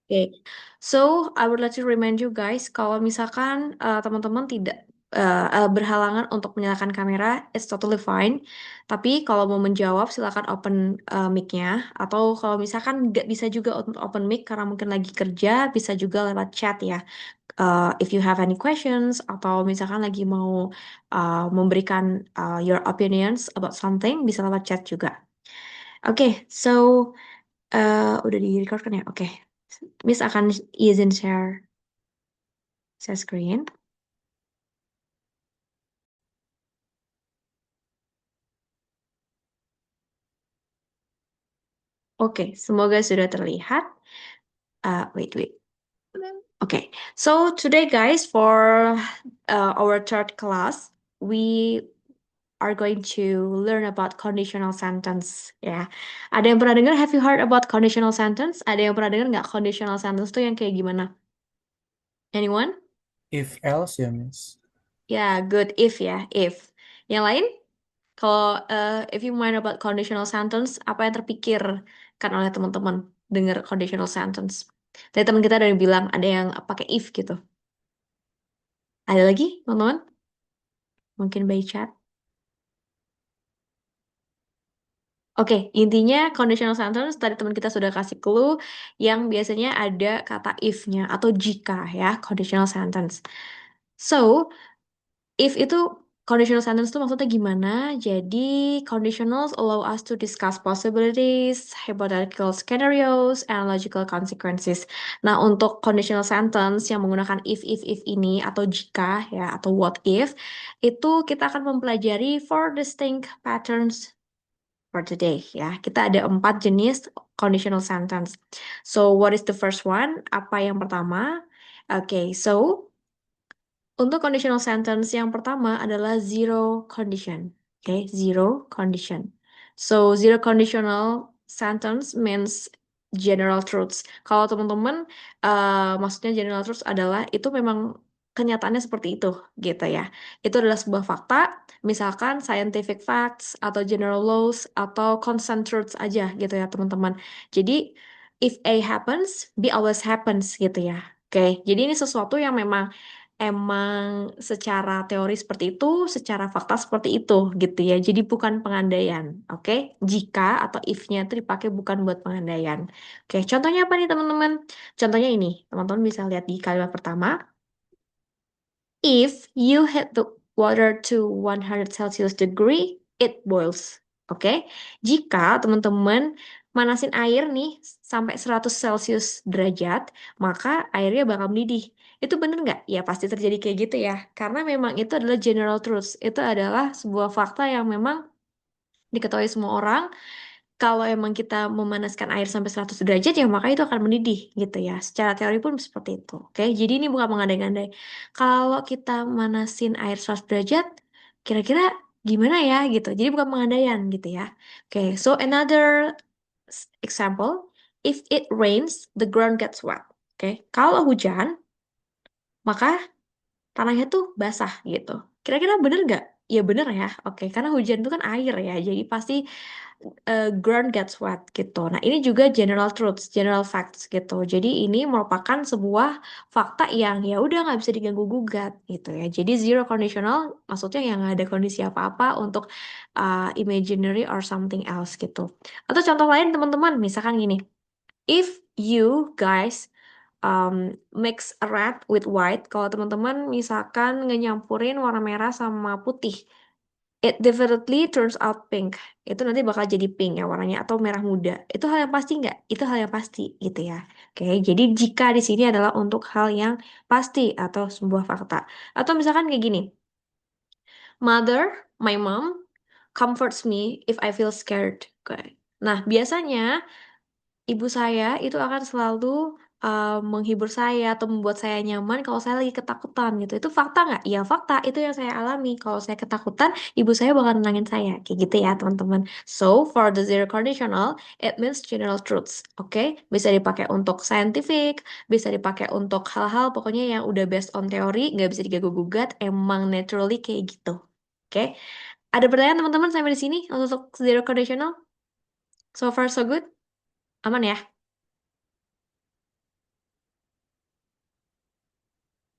Oke, so I would like to remind you guys, kalau misalkan teman-teman tidak berhalangan untuk menyalakan kamera, it's totally fine. Tapi kalau mau menjawab, silakan open mic-nya. Atau kalau misalkan nggak bisa juga untuk open mic karena mungkin lagi kerja, bisa juga lewat chat ya. If you have any questions atau misalkan lagi mau memberikan your opinions about something, bisa lewat chat juga. Oke, so udah di-record kan ya? Oke. Miss akan izin share screen. Oke, semoga sudah terlihat. Wait. Okay, so today, guys, for our third class, we are going to learn about conditional sentence. Ya, ada yang pernah dengar? Have you heard about conditional sentence? Ada yang pernah dengar nggak conditional sentence tuh yang kayak gimana? Anyone? If else ya, Miss. Ya, good. If ya, if. Yang lain? Kalau if you mind about conditional sentence, apa yang terpikirkan oleh teman-teman dengar conditional sentence? Tadi teman kita ada yang bilang ada yang pakai if gitu. Ada lagi, teman-teman? Mungkin by chat. Oke, intinya conditional sentence tadi teman kita sudah kasih clue yang biasanya ada kata if-nya atau jika ya, conditional sentence. So, if itu conditional sentence itu maksudnya gimana? Jadi conditionals allow us to discuss possibilities, hypothetical scenarios, and logical consequences. Nah, untuk conditional sentence yang menggunakan if ini atau jika ya atau what if itu kita akan mempelajari four distinct patterns for today ya. Kita ada 4 jenis conditional sentence. So, what is the first one? Apa yang pertama? Oke, so untuk conditional sentence yang pertama adalah zero condition. Oke, zero condition. So, zero conditional sentence means general truths. Kalau teman-teman, maksudnya general truths adalah itu memang kenyataannya seperti itu, gitu ya. Itu adalah sebuah fakta, misalkan scientific facts atau general laws atau constant truths aja, gitu ya, teman-teman. Jadi, if A happens, B always happens, gitu ya. Oke, jadi ini sesuatu yang emang secara teori seperti itu, secara fakta seperti itu gitu ya. Jadi bukan pengandaian, oke? Jika atau if-nya itu dipakai bukan buat pengandaian. Oke, contohnya apa nih teman-teman? Contohnya ini, teman-teman bisa lihat di kalimat pertama. If you heat the water to 100 Celsius degree, it boils. Oke, jika teman-teman manasin air nih sampai 100 Celsius derajat, maka airnya bakal mendidih. Itu bener nggak? Ya pasti terjadi kayak gitu ya. Karena memang itu adalah general truth. Itu adalah sebuah fakta yang memang diketahui semua orang kalau emang kita memanaskan air sampai 100 derajat ya maka itu akan mendidih gitu ya. Secara teori pun seperti itu. Oke, jadi ini bukan mengandai-andai. Kalau kita manasin air 100 derajat, kira-kira gimana ya gitu. Jadi bukan pengandaian gitu ya. Oke, so another example, if it rains, the ground gets wet. Oke, kalau hujan, maka tanahnya tuh basah gitu. Kira-kira bener nggak? Ya bener ya. Oke, karena hujan itu kan air ya. Jadi pasti ground gets wet gitu. Nah, ini juga general truths, general facts gitu. Jadi ini merupakan sebuah fakta yang ya udah nggak bisa diganggu gugat gitu ya. Jadi zero conditional maksudnya yang nggak ada kondisi apa-apa untuk imaginary or something else gitu. Atau contoh lain teman-teman, misalkan gini, if you guys mix red with white, kalau teman-teman misalkan ngenyampurin warna merah sama putih, it definitely turns out pink. Itu nanti bakal jadi pink ya warnanya atau merah muda. Itu hal yang pasti nggak? Itu hal yang pasti gitu ya. Oke, jadi jika di sini adalah untuk hal yang pasti atau sebuah fakta. Atau misalkan kayak gini. My mom, comforts me if I feel scared. Oke. Nah, biasanya ibu saya itu akan selalu menghibur saya atau membuat saya nyaman kalau saya lagi ketakutan gitu. Itu fakta nggak? Iya fakta. Itu yang saya alami. Kalau saya ketakutan, ibu saya bakal nenangin saya. Kayak gitu ya teman-teman. So, for the zero conditional, it means general truths. Oke? Bisa dipakai untuk scientific, bisa dipakai untuk hal-hal pokoknya yang udah based on teori, nggak bisa diganggu-gugat, emang naturally kayak gitu. Oke? Ada pertanyaan teman-teman sampai di sini untuk zero conditional? So far so good? Aman ya?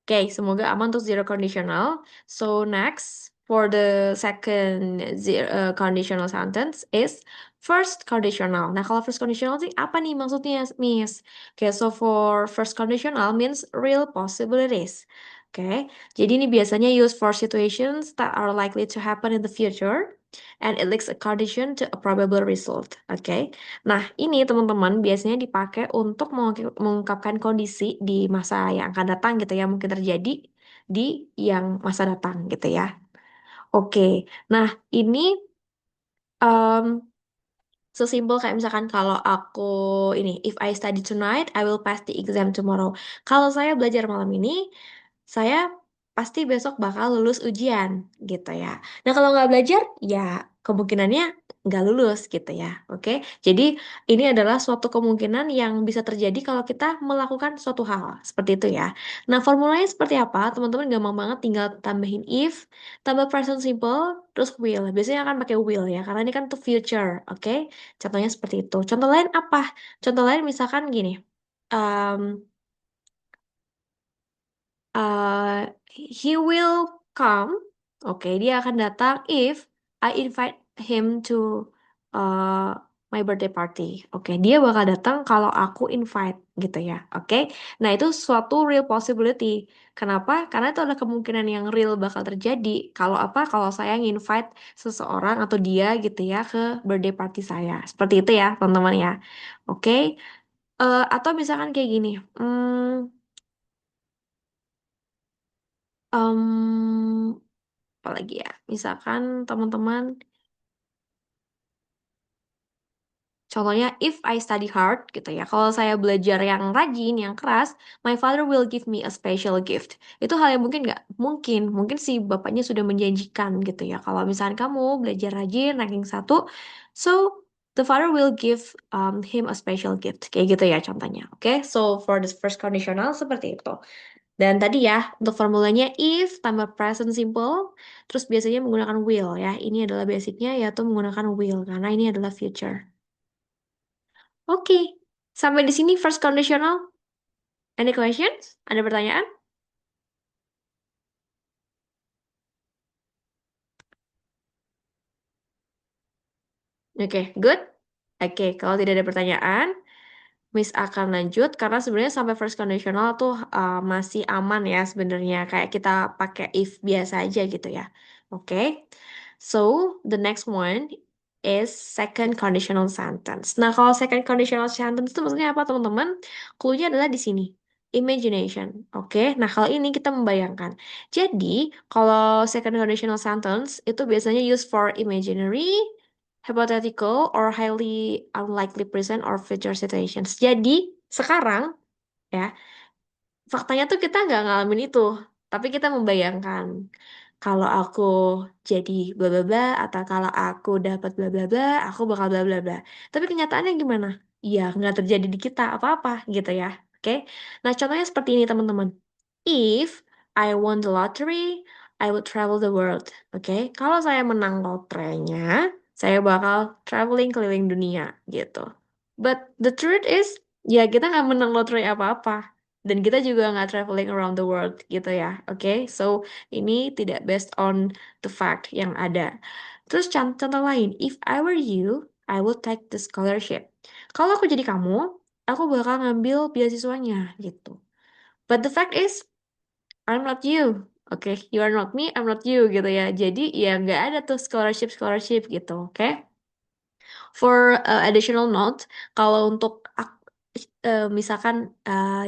Oke, semoga aman untuk zero conditional. So next, for the second conditional sentence is first conditional. Nah, kalau first conditional sih apa nih maksudnya, Miss? Oke, so for first conditional means real possibilities. Oke, jadi ini biasanya used for situations that are likely to happen in the future and it links a condition to a probable result. Oke. Nah, ini teman-teman biasanya dipakai untuk mengungkapkan kondisi di masa yang akan datang gitu ya, mungkin terjadi di yang masa datang gitu ya. Oke, nah ini em, sesimpel kayak misalkan kalau aku ini, if I study tonight, I will pass the exam tomorrow. Kalau saya belajar malam ini, saya pasti besok bakal lulus ujian gitu ya. Nah kalau nggak belajar, ya kemungkinannya nggak lulus gitu ya. Oke, jadi ini adalah suatu kemungkinan yang bisa terjadi kalau kita melakukan suatu hal seperti itu ya. Nah formulanya seperti apa? Teman-teman gampang banget, tinggal tambahin if, tambah present simple, terus will. Biasanya akan pakai will ya, karena ini kan to future. Oke, contohnya seperti itu. Contoh lain apa? Contoh lain misalkan gini. Um, he will come. Oke, dia akan datang if I invite him to uh, my birthday party. Oke, dia bakal datang kalau aku invite gitu ya. Oke, nah itu suatu real possibility. Kenapa? Karena itu adalah kemungkinan yang real bakal terjadi. Kalau apa? Kalau saya nginvite seseorang atau dia gitu ya ke birthday party saya. Seperti itu ya, teman-teman ya. Oke, atau misalkan kayak gini. Em, Apalagi ya, misalkan teman-teman, contohnya if I study hard gitu ya, kalau saya belajar yang rajin, yang keras, my father will give me a special gift. Itu hal yang mungkin nggak mungkin, mungkin si bapaknya sudah menjanjikan gitu ya. Kalau misalkan kamu belajar rajin, ranking satu, so the father will give him a special gift, kayak gitu ya contohnya. Oke, so for the first conditional seperti itu. Dan tadi ya, untuk formulanya if tambah present simple, terus biasanya menggunakan will ya. Ini adalah basicnya yaitu menggunakan will, karena ini adalah future. Oke, sampai di sini first conditional. Any questions? Ada pertanyaan? Oke, good. Oke, kalau tidak ada pertanyaan, Miss akan lanjut karena sebenarnya sampai first conditional tuh masih aman ya sebenarnya. Kayak kita pakai if biasa aja gitu ya. Oke. So, the next one is second conditional sentence. Nah, kalau second conditional sentence itu maksudnya apa, teman-teman? Clue-nya adalah di sini. Imagination. Oke. Nah, kalau ini kita membayangkan. Jadi, kalau second conditional sentence itu biasanya used for imaginary, hypothetical, or highly unlikely present or future situations. Jadi, sekarang ya, faktanya tuh kita nggak ngalamin itu, tapi kita membayangkan kalau aku jadi bla bla bla atau kalau aku dapat bla bla bla, aku bakal bla bla bla. Tapi kenyataannya gimana? Ya, nggak terjadi di kita apa-apa gitu ya. Oke? Nah, contohnya seperti ini teman-teman. If I won the lottery, I would travel the world. Oke? Kalau saya menang lotrenya, saya bakal traveling keliling dunia gitu. But the truth is, ya kita nggak menang lotre apa-apa. Dan kita juga nggak traveling around the world gitu ya. Oke, so ini tidak based on the fact yang ada. Terus contoh lain, if I were you, I would take the scholarship. Kalau aku jadi kamu, aku bakal ngambil beasiswanya gitu. But the fact is, I'm not you. Oke, you are not me, I'm not you gitu ya. Jadi ya nggak ada tuh scholarship gitu. Oke. For additional note, kalau untuk misalkan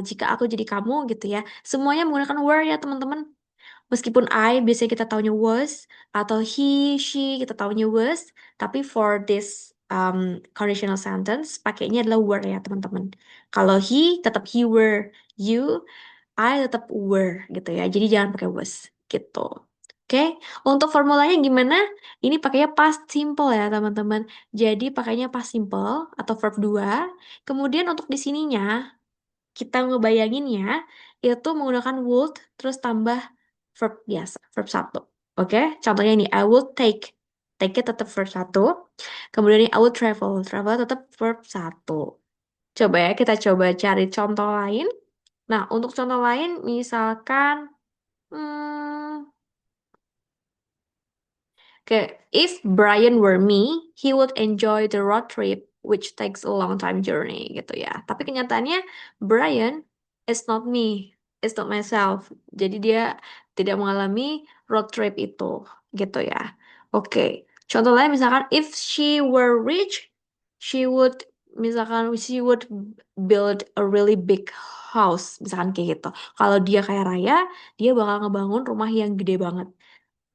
jika aku jadi kamu gitu ya, semuanya menggunakan were ya teman-teman. Meskipun I biasanya kita taunya was atau he, she kita taunya was, tapi for this conditional sentence pakainya adalah were ya teman-teman. Kalau he tetap he were, you I tetap were gitu ya. Jadi jangan pakai was gitu. Oke, untuk formulanya gimana? Ini pakainya past simple ya teman-teman. Jadi pakainya past simple atau verb 2. Kemudian untuk di sininya kita ngebayanginnya itu menggunakan would terus tambah verb biasa, verb satu. Oke, contohnya ini I will take. Take-nya tetap verb satu. Kemudian ini I will travel. Travel tetap verb satu. Coba ya kita coba cari contoh lain. Nah, untuk contoh lain, misalkan, hmm, kayak if Brian were me, he would enjoy the road trip, which takes a long time journey gitu ya. Tapi kenyataannya Brian is not me, is not myself. Jadi dia tidak mengalami road trip itu gitu ya. Oke. Contoh lain misalkan if she were rich, she would misalkan she would build a really big house, misalkan kayak gitu. Kalau dia kaya raya, dia bakal ngebangun rumah yang gede banget.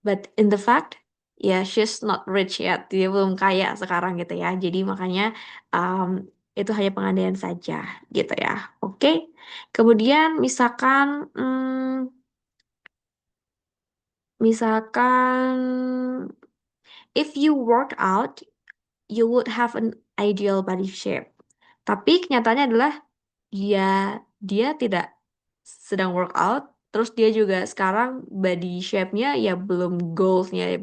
But in the fact, ya she's not rich yet. Dia belum kaya sekarang gitu ya. Jadi makanya itu hanya pengandaian saja gitu ya. Oke. Kemudian misalkan if you work out, you would have an ideal body shape. Tapi kenyataannya adalah dia dia tidak sedang workout, terus dia juga sekarang body shape-nya ya belum goals-nya ya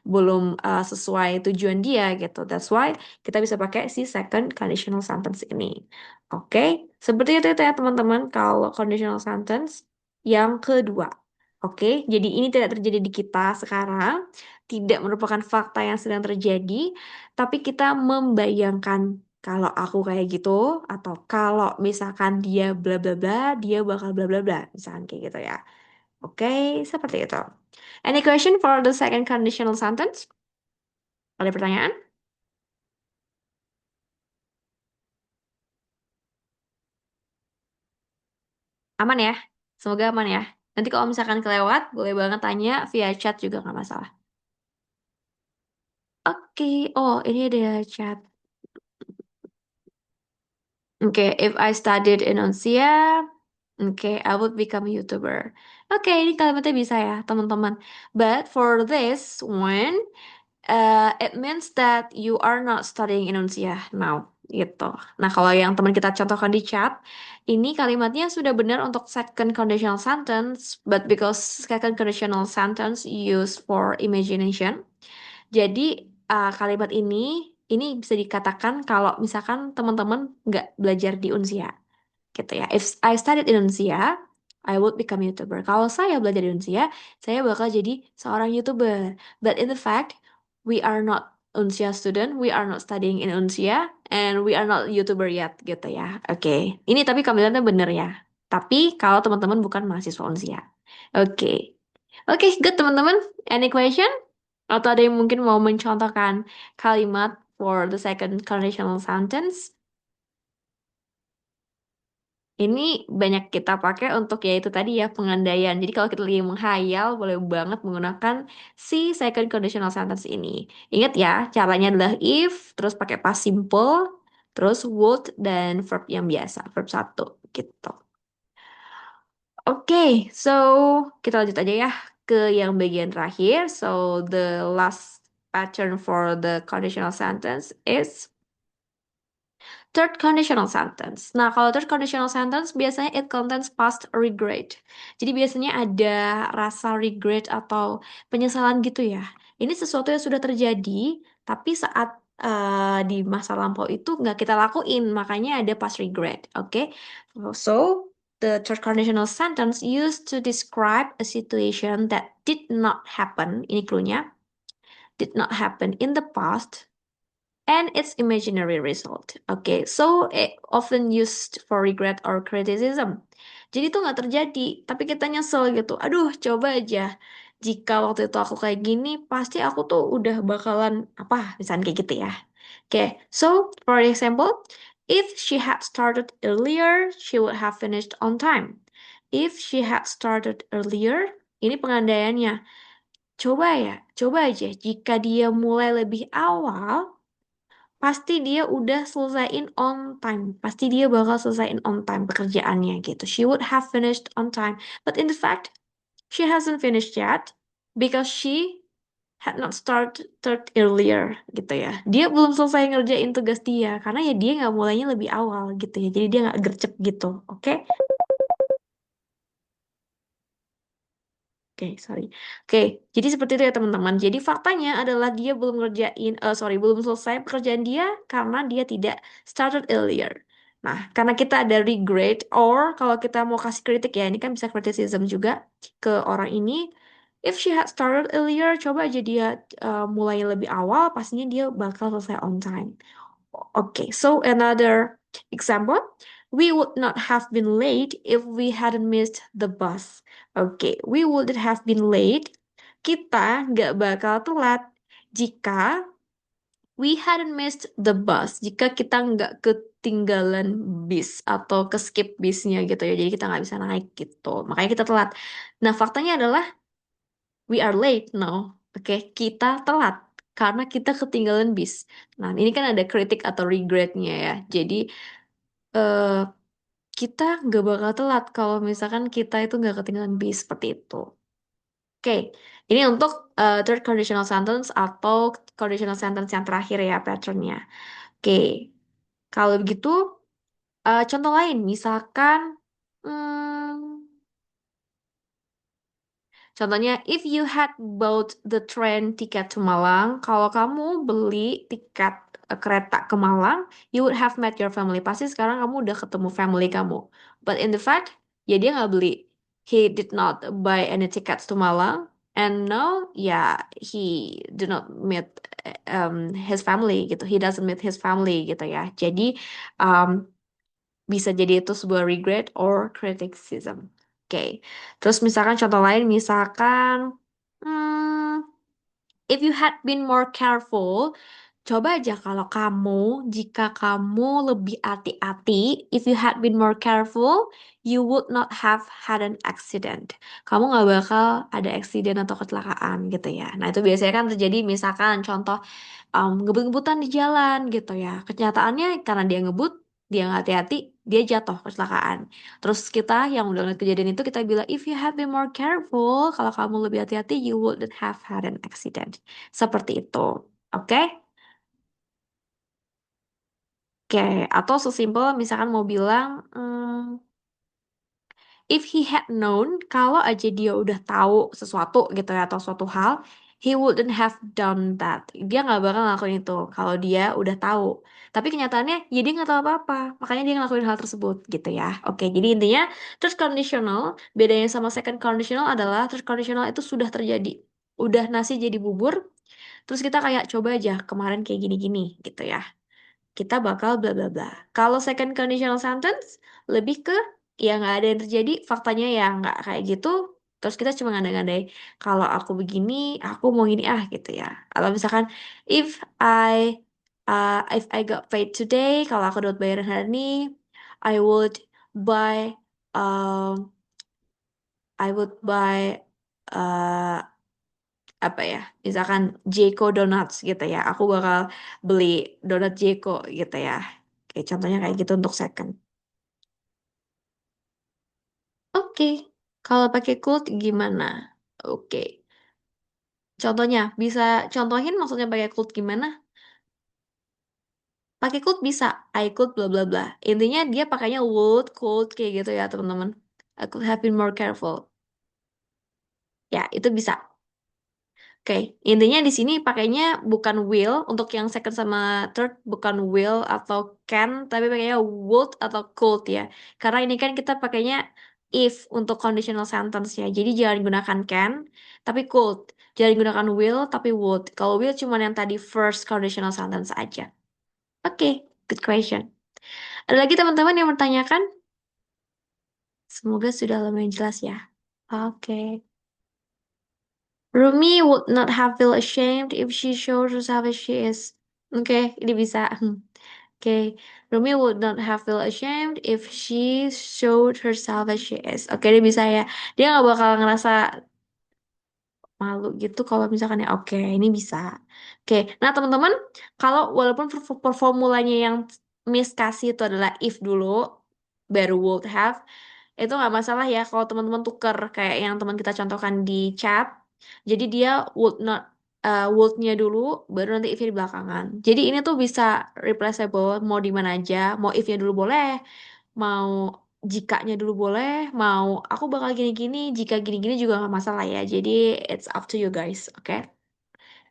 belum sesuai tujuan dia gitu. That's why kita bisa pakai si second conditional sentence ini. Oke, seperti itu ya teman-teman kalau conditional sentence yang kedua. Oke, jadi ini tidak terjadi di kita sekarang, tidak merupakan fakta yang sedang terjadi, tapi kita membayangkan kalau aku kayak gitu, atau kalau misalkan dia bla bla bla, dia bakal bla bla bla, misalkan kayak gitu ya. Oke, seperti itu. Any question for the second conditional sentence? Ada pertanyaan? Aman ya? Semoga aman ya. Nanti kalau misalkan kelewat, boleh banget tanya via chat juga nggak masalah. Oke, oh ini ada chat. Oke, if I studied in Unsia, oke, I would become a YouTuber. Oke, ini kalimatnya bisa ya, teman-teman. But for this one, it means that you are not studying in Unsia now, gitu. Nah, kalau yang teman kita contohkan di chat, ini kalimatnya sudah benar untuk second conditional sentence, but because second conditional sentence used for imagination, jadi kalimat ini bisa dikatakan kalau misalkan teman-teman nggak belajar di Unsia gitu ya. If I studied in Unsia, I would become YouTuber. Kalau saya belajar di Unsia, saya bakal jadi seorang YouTuber. But in the fact, we are not Unsia student, we are not studying in Unsia, and we are not YouTuber yet gitu ya. Oke, ini tapi kalimatnya bener ya. Tapi kalau teman-teman bukan mahasiswa Unsia. Oke. Oke, good teman-teman. Any question? Atau ada yang mungkin mau mencontohkan kalimat for the second conditional sentence? Ini banyak kita pakai untuk ya itu tadi ya pengandaian. Jadi kalau kita lagi menghayal, boleh banget menggunakan si second conditional sentence ini. Ingat ya, caranya adalah if, terus pakai past simple, terus would, dan verb yang biasa, verb satu gitu. Oke, so kita lanjut aja ya ke yang bagian terakhir. So the last pattern for the conditional sentence is third conditional sentence. Nah, kalau third conditional sentence biasanya it contains past regret. Jadi biasanya ada rasa regret atau penyesalan gitu ya. Ini sesuatu yang sudah terjadi, tapi saat di masa lampau itu nggak kita lakuin, makanya ada past regret. Oke, so the third conditional sentence used to describe a situation that did not happen. Ini cluenya, did not happen in the past and its imaginary result. Okay, so it often used for regret or criticism. Jadi itu nggak terjadi, tapi kita nyesel gitu. Aduh, coba aja. Jika waktu itu aku kayak gini, pasti aku tuh udah bakalan apa, misalnya kayak gitu ya. Okay, so for example, if she had started earlier, she would have finished on time. If she had started earlier, ini pengandaiannya. Coba ya, coba aja. Jika dia mulai lebih awal, pasti dia udah selesaiin on time. Pasti dia bakal selesaiin on time pekerjaannya gitu. She would have finished on time. But in the fact, she hasn't finished yet because she had not started earlier gitu ya. Dia belum selesai ngerjain tugas dia karena ya dia nggak mulainya lebih awal gitu ya. Jadi dia nggak gercep gitu. Oke? Oke, sorry. Oke, jadi seperti itu ya teman-teman. Jadi faktanya adalah dia belum ngerjain, sorry, belum selesai pekerjaan dia karena dia tidak started earlier. Nah, karena kita ada regret, or kalau kita mau kasih kritik ya, ini kan bisa criticism juga ke orang ini. If she had started earlier, coba aja dia mulai lebih awal, pastinya dia bakal selesai on time. Okay, so another example, we would not have been late if we hadn't missed the bus. Okay, we would have been late. Kita nggak bakal telat jika we hadn't missed the bus. Jika kita nggak ketinggalan bis atau ke skip bisnya gitu ya. Jadi kita nggak bisa naik gitu. Makanya kita telat. Nah, faktanya adalah we are late now. Oke, kita telat karena kita ketinggalan bis. Nah, ini kan ada kritik atau regretnya ya. Jadi eh, kita nggak bakal telat kalau misalkan kita itu nggak ketinggalan bis seperti itu. Oke, ini untuk third conditional sentence atau conditional sentence yang terakhir ya patternnya. Oke, kalau begitu contoh lain misalkan hmm, contohnya, if you had bought the train ticket to Malang, kalau kamu beli tiket kereta ke Malang, you would have met your family. Pasti sekarang kamu udah ketemu family kamu. But in the fact, ya dia nggak beli. He did not buy any tickets to Malang. And now, ya, he do not meet his family gitu. He doesn't meet his family gitu ya. Jadi, um, bisa jadi itu sebuah regret or criticism. Oke. Terus misalkan contoh lain, misalkan, hmm, if you had been more careful, coba aja kalau kamu, jika kamu lebih hati-hati, if you had been more careful, you would not have had an accident. Kamu nggak bakal ada accident atau kecelakaan gitu ya. Nah itu biasanya kan terjadi misalkan contoh ngebut-ngebutan di jalan gitu ya. Kenyataannya karena dia ngebut, dia nggak hati-hati, dia jatuh kecelakaan. Terus kita yang udah ngeliat kejadian itu kita bilang, if you had been more careful, kalau kamu lebih hati-hati, you wouldn't have had an accident. Seperti itu. Oke? Oke. Atau sesimpel misalkan mau bilang, if he had known, kalau aja dia udah tahu sesuatu gitu ya, atau suatu hal, he wouldn't have done that. Dia nggak bakal ngelakuin itu kalau dia udah tahu. Tapi kenyataannya, ya dia nggak tahu apa-apa. Makanya dia ngelakuin hal tersebut gitu ya. Oke, jadi intinya, third conditional, bedanya sama second conditional adalah third conditional itu sudah terjadi. Udah nasi jadi bubur, terus kita kayak coba aja kemarin kayak gini-gini gitu ya, kita bakal bla bla bla. Kalau second conditional sentence lebih ke ya nggak ada yang terjadi, faktanya ya nggak kayak gitu. Terus kita cuma ngandai-ngandai kalau aku begini, aku mau gini gitu ya. Atau misalkan if if I got paid today, kalau aku dapat bayaran hari ini, I would buy um I would buy uh, apa ya? Misalkan Jeko Donuts gitu ya. Aku bakal beli donat Jeko gitu ya. Oke, contohnya kayak gitu untuk second. Oke, kalau pakai could gimana? Oke, contohnya bisa contohin maksudnya pakai could gimana? Pakai could bisa, I could bla bla bla. Intinya dia pakainya would, could kayak gitu ya teman-teman. I could have been more careful. Ya, itu bisa. Oke, intinya di sini pakainya bukan will untuk yang second sama third, bukan will atau can, tapi pakainya would atau could ya. Karena ini kan kita pakainya if untuk conditional sentence ya. Jadi jangan gunakan can, tapi could. Jangan gunakan will, tapi would. Kalau will cuma yang tadi first conditional sentence aja. Oke, good question. Ada lagi teman-teman yang bertanyakan? Semoga sudah lumayan jelas ya. Oke. Rumi would not have feel ashamed if she showed herself as she is. Oke, ini bisa. Oke, Rumi would not have feel ashamed if she showed herself as she is. Oke, ini bisa ya. Dia nggak bakal ngerasa malu gitu kalau misalkan ya oke ini bisa. Oke, nah teman-teman kalau walaupun formulanya yang Miss kasih itu adalah if dulu baru would have, itu nggak masalah ya kalau teman-teman tuker kayak yang teman kita contohkan di chat. Jadi dia would not would-nya dulu baru nanti if di belakangan. Jadi ini tuh bisa replaceable mau di mana aja, mau if-nya dulu boleh, mau jikanya dulu boleh, mau aku bakal gini-gini, jika gini-gini juga nggak masalah ya. Jadi it's up to you guys, oke?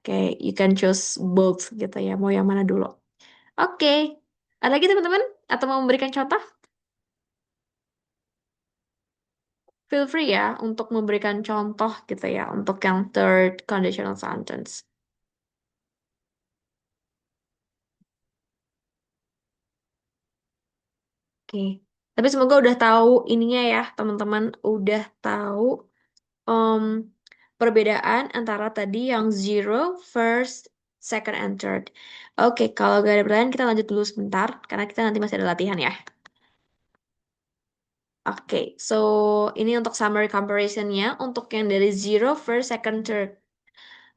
Oke, you can choose both gitu ya, mau yang mana dulu. Oke, ada lagi teman-teman? Atau mau memberikan contoh? Feel free ya untuk memberikan contoh gitu ya untuk yang third conditional sentence. Oke. Tapi semoga udah tahu ininya ya, teman-teman udah tahu em, perbedaan antara tadi yang zero, first, second, and third. Oke, kalau gak ada pertanyaan kita lanjut dulu sebentar karena kita nanti masih ada latihan ya. Oke, so ini untuk summary comparison-nya untuk yang dari zero, first, second, third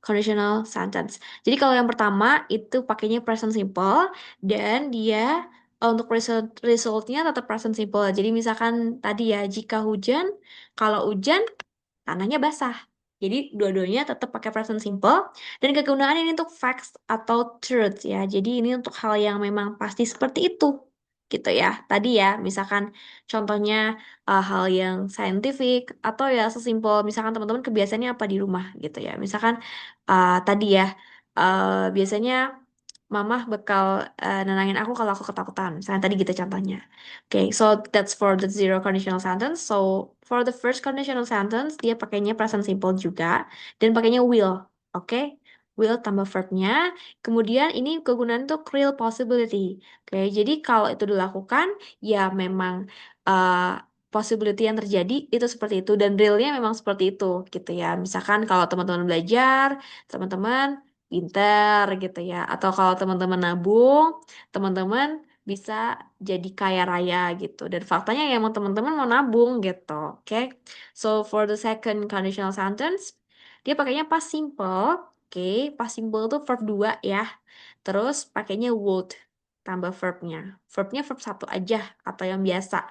conditional sentence. Jadi kalau yang pertama itu pakainya present simple dan dia untuk resultnya tetap present simple. Jadi misalkan tadi ya jika hujan, kalau hujan tanahnya basah. Jadi dua-duanya tetap pakai present simple dan kegunaan ini untuk facts atau truth ya. Jadi ini untuk hal yang memang pasti seperti itu. Gitu ya. Tadi ya, misalkan contohnya hal yang scientific atau ya sesimpel misalkan teman-teman kebiasaannya apa di rumah gitu ya. Misalkan tadi ya biasanya Mama bakal nenangin aku kalau aku ketakutan. Misalnya tadi gitu contohnya. Okay, so that's for the zero conditional sentence. So for the first conditional sentence, dia pakainya present simple juga dan pakainya will. Oke, will tambah verbnya. Kemudian ini kegunaan untuk real possibility. Oke, jadi kalau itu dilakukan, ya memang possibility yang terjadi itu seperti itu dan realnya memang seperti itu gitu ya. Misalkan kalau teman-teman belajar, teman-teman pinter gitu ya. Atau kalau teman-teman nabung, teman-teman bisa jadi kaya raya gitu. Dan faktanya ya emang teman-teman mau nabung gitu. Oke. So for the second conditional sentence, dia pakainya past simple. Oke, past simple itu verb 2 ya. Terus pakainya would tambah verbnya. Verbnya verb satu aja atau yang biasa.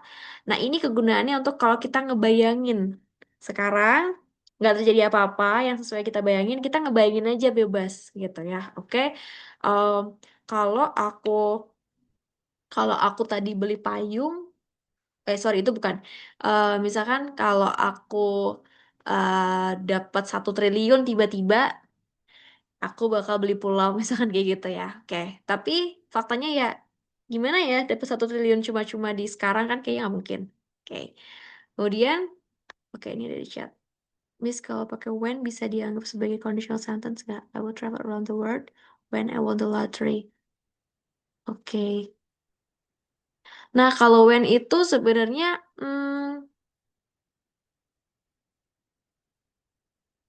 Nah ini kegunaannya untuk kalau kita ngebayangin. Sekarang nggak terjadi apa-apa yang sesuai kita bayangin, kita ngebayangin aja bebas gitu ya. Oke. Em, kalau aku kalau aku tadi beli payung, sorry itu bukan. Misalkan kalau aku dapat 1 triliun tiba-tiba, aku bakal beli pulau misalkan kayak gitu ya. Oke. Tapi faktanya ya gimana ya dapat 1 triliun cuma-cuma di sekarang kan kayaknya nggak mungkin. Oke. Kemudian, oke ini dari chat. Miss, kalau pakai when bisa dianggap sebagai conditional sentence nggak? I will travel around the world when I won the lottery. Oke. Nah, kalau when itu sebenarnya